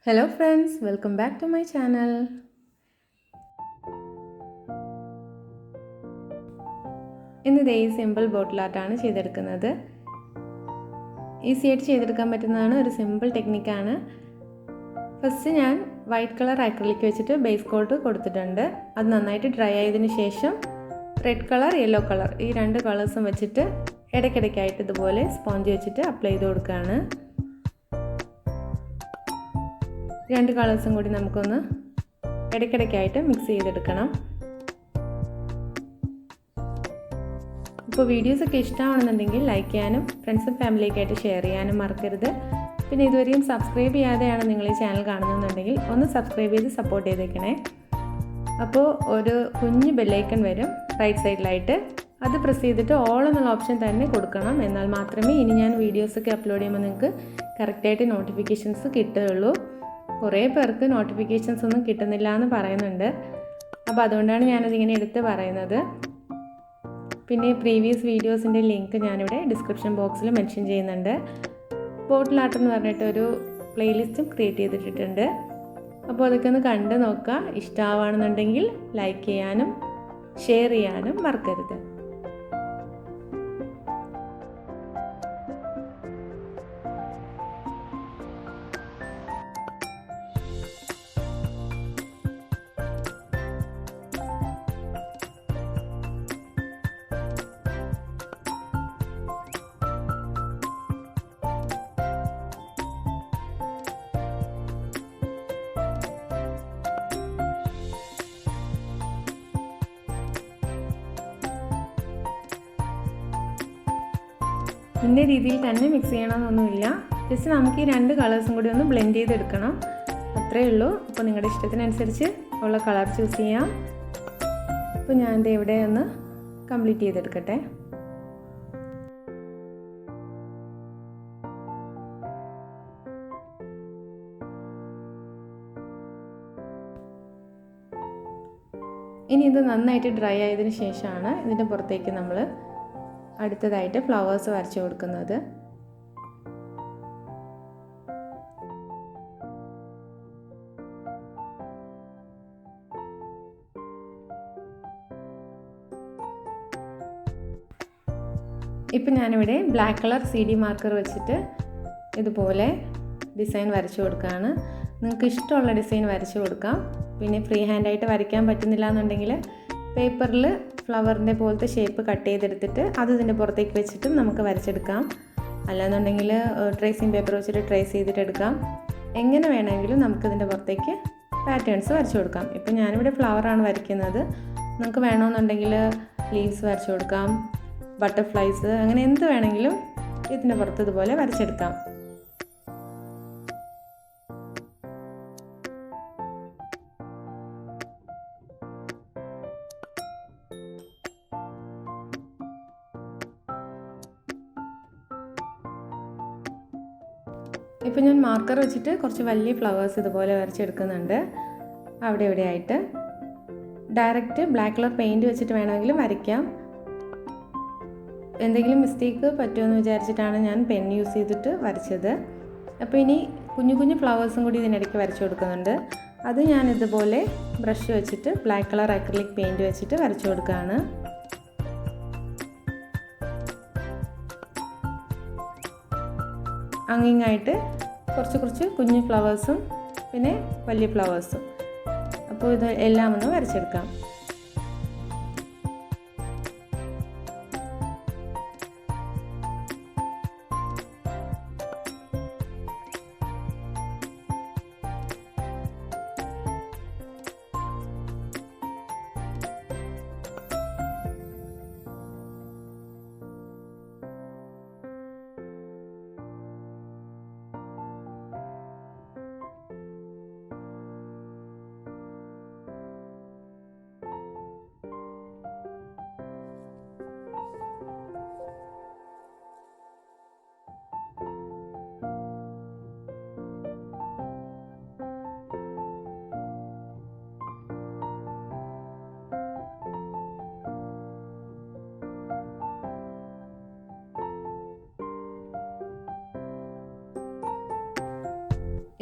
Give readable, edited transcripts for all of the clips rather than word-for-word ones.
Hello friends, welcome back to my channel. ഇന്ന് ഈ simple ബോട്ടിൽ ആർട്ടാണ് ചെയ്തെടുക്കുന്നത്. ഈസി ആയിട്ട് ചെയ്തെടുക്കാൻ പറ്റുന്നതാണ്, ഒരു സിമ്പിൾ ടെക്നിക്കാണ്. ഫസ്റ്റ് ഞാൻ വൈറ്റ് കളർ അക്രിലിക് വെച്ചിട്ട് ബേസ് കോട്ട് കൊടുത്തിട്ടുണ്ട്. അത് നന്നായിട്ട് ഡ്രൈ ആയതിനു ശേഷം റെഡ് കളർ യെല്ലോ കളർ ഈ രണ്ട് കളേഴ്സും വെച്ചിട്ട് ഇടയ്ക്കിടയ്ക്കായിട്ട് ഇതുപോലെ സ്പോഞ്ച് വെച്ചിട്ട് അപ്ലൈ ചെയ്ത് കൊടുക്കുകയാണ്. രണ്ട് കളേഴ്സും കൂടി നമുക്കൊന്ന് ഇടയ്ക്കിടയ്ക്കായിട്ട് മിക്സ് ചെയ്തെടുക്കണം. ഇപ്പോൾ വീഡിയോസൊക്കെ ഇഷ്ടമാണെന്നുണ്ടെങ്കിൽ ലൈക്ക് ചെയ്യാനും ഫ്രണ്ട്സും ഫാമിലിയൊക്കെയായിട്ട് ഷെയർ ചെയ്യാനും മറക്കരുത്. പിന്നെ ഇതുവരെയും സബ്സ്ക്രൈബ് ചെയ്യാതെയാണ് നിങ്ങൾ ഈ ചാനൽ കാണുന്നുണ്ടെങ്കിൽ ഒന്ന് സബ്സ്ക്രൈബ് ചെയ്ത് സപ്പോർട്ട് ചെയ്തേക്കണേ. അപ്പോൾ ഒരു കുഞ്ഞ് ബെല്ലൈക്കൺ വരും റൈറ്റ് സൈഡിലായിട്ട്, അത് പ്രസ് ചെയ്തിട്ട് ഓൾ എന്നുള്ള ഓപ്ഷൻ തന്നെ കൊടുക്കണം. എന്നാൽ മാത്രമേ ഇനി ഞാൻ വീഡിയോസൊക്കെ അപ്ലോഡ് ചെയ്യുമ്പോൾ നിങ്ങൾക്ക് കറക്റ്റായിട്ട് നോട്ടിഫിക്കേഷൻസ് കിട്ടുകയുള്ളൂ. കുറേ പേർക്ക് നോട്ടിഫിക്കേഷൻസ് ഒന്നും കിട്ടുന്നില്ല എന്ന് പറയുന്നുണ്ട്. അപ്പോൾ അതുകൊണ്ടാണ് ഞാനതിങ്ങനെ എടുത്ത് പറയുന്നത്. പിന്നെ പ്രീവിയസ് വീഡിയോസിൻ്റെ ലിങ്ക് ഞാനിവിടെ ഡിസ്ക്രിപ്ഷൻ ബോക്സിൽ മെൻഷൻ ചെയ്യുന്നുണ്ട്. ബോട്ടിൽ ആർട്ട് എന്ന് പറഞ്ഞിട്ടൊരു പ്ലേലിസ്റ്റും ക്രിയേറ്റ് ചെയ്തിട്ടുണ്ട്. അപ്പോൾ അതൊക്കെ ഒന്ന് കണ്ട് നോക്കുക. ഇഷ്ടമാവുകയാണെന്നുണ്ടെങ്കിൽ ലൈക്ക് ചെയ്യാനും ഷെയർ ചെയ്യാനും മറക്കരുത്. ഇന്ന രീതിയിൽ തന്നെ മിക്സ് ചെയ്യണമെന്നൊന്നുമില്ല. ജസ്റ്റ് നമുക്ക് ഈ രണ്ട് കളേഴ്സും കൂടി ഒന്ന് ബ്ലെൻഡ് ചെയ്തെടുക്കണം, അത്രയേ ഉള്ളൂ. അപ്പോൾ നിങ്ങളുടെ ഇഷ്ടത്തിനനുസരിച്ച് ഉള്ള കളർ ചൂസ് ചെയ്യാം. അപ്പോൾ ഞാൻ ഇവിടെ ഒന്ന് കംപ്ലീറ്റ് ചെയ്തെടുക്കട്ടെ. ഇനി ഇത് നന്നായിട്ട് ഡ്രൈ ആയതിനു ശേഷമാണ് ഇതിൻ്റെ പുറത്തേക്ക് നമ്മൾ അടുത്തതായിട്ട് ഫ്ലവേഴ്സ് വരച്ചു കൊടുക്കുന്നത്. ഇപ്പം ഞാനിവിടെ ബ്ലാക്ക് കളർ CD മാർക്കർ വെച്ചിട്ട് ഇതുപോലെ ഡിസൈൻ വരച്ചു കൊടുക്കുകയാണ്. നിങ്ങൾക്ക് ഇഷ്ടമുള്ള ഡിസൈൻ വരച്ചു കൊടുക്കാം. പിന്നെ ഫ്രീ ഹാൻഡായിട്ട് വരയ്ക്കാൻ പറ്റുന്നില്ല എന്നുണ്ടെങ്കിൽ പേപ്പറിൽ ഫ്ലവറിൻ്റെ പോലത്തെ ഷേപ്പ് കട്ട് ചെയ്തെടുത്തിട്ട് അത് ഇതിൻ്റെ പുറത്തേക്ക് വെച്ചിട്ടും നമുക്ക് വരച്ചെടുക്കാം. അല്ലാന്നുണ്ടെങ്കിൽ ട്രേസിങ് പേപ്പർ വെച്ചിട്ട് ട്രേസ് ചെയ്തിട്ടെടുക്കാം. എങ്ങനെ വേണമെങ്കിലും നമുക്കിതിൻ്റെ പുറത്തേക്ക് പാറ്റേൺസ് വരച്ചു കൊടുക്കാം. ഇപ്പം ഞാനിവിടെ ഫ്ലവറാണ് വരയ്ക്കുന്നത്. നിങ്ങൾക്ക് വേണമെന്നുണ്ടെങ്കിൽ ലീവ്സ് വരച്ചു കൊടുക്കാം, ബട്ടർഫ്ലൈസ്, അങ്ങനെ എന്ത് വേണമെങ്കിലും ഇതിൻ്റെ പുറത്ത് ഇതുപോലെ വരച്ചെടുക്കാം. ഇപ്പം ഞാൻ മാർക്കർ വെച്ചിട്ട് കുറച്ച് വലിയ ഫ്ലവേഴ്സ് ഇതുപോലെ വരച്ചെടുക്കുന്നുണ്ട്. അവിടെ ഇവിടെ ആയിട്ട് ഡയറക്റ്റ് ബ്ലാക്ക് കളർ പെയിൻറ്റ് വെച്ചിട്ട് വേണമെങ്കിലും വരയ്ക്കാം. എന്തെങ്കിലും മിസ്റ്റേക്ക് പറ്റുമെന്ന് വിചാരിച്ചിട്ടാണ് ഞാൻ പെൻ യൂസ് ചെയ്തിട്ട് വരച്ചത്. അപ്പോൾ ഇനി കുഞ്ഞു കുഞ്ഞു ഫ്ലവേഴ്സും കൂടി ഇതിനിടയ്ക്ക് വരച്ചു കൊടുക്കുന്നുണ്ട്. അത് ഞാൻ ഇതുപോലെ ബ്രഷ് വെച്ചിട്ട് ബ്ലാക്ക് കളർ അക്രിലിക് പെയിൻറ്റ് വെച്ചിട്ട് വരച്ചു കൊടുക്കുകയാണ്. അങ്ങിങ്ങായിട്ട് കുറച്ച് കുറച്ച് കുഞ്ഞു ഫ്ലവേഴ്സും പിന്നെ വലിയ ഫ്ലവേഴ്സും. അപ്പോൾ ഇത് എല്ലാം ഒന്ന് വരച്ചെടുക്കാം.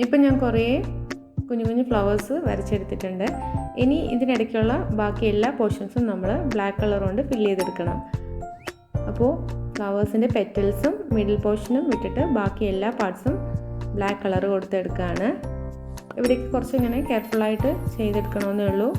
ഇപ്പം ഞാൻ കുറേ കുഞ്ഞു കുഞ്ഞു ഫ്ലവേഴ്സ് വരച്ചെടുത്തിട്ടുണ്ട്. ഇനി ഇതിനിടയ്ക്കുള്ള ബാക്കി എല്ലാ പോർഷൻസും നമ്മൾ ബ്ലാക്ക് കളർ കൊണ്ട് ഫില്ല് ചെയ്തെടുക്കണം. അപ്പോൾ ഫ്ലവേഴ്സിൻ്റെ പെറ്റൽസും മിഡിൽ പോർഷനും വിട്ടിട്ട് ബാക്കി എല്ലാ പാർട്സും ബ്ലാക്ക് കളർ കൊടുത്തെടുക്കുകയാണ്. ഇവിടേക്ക് കുറച്ച് ഇങ്ങനെ കെയർഫുള്ളായിട്ട് ചെയ്തെടുക്കണമെന്നേ ഉള്ളൂ.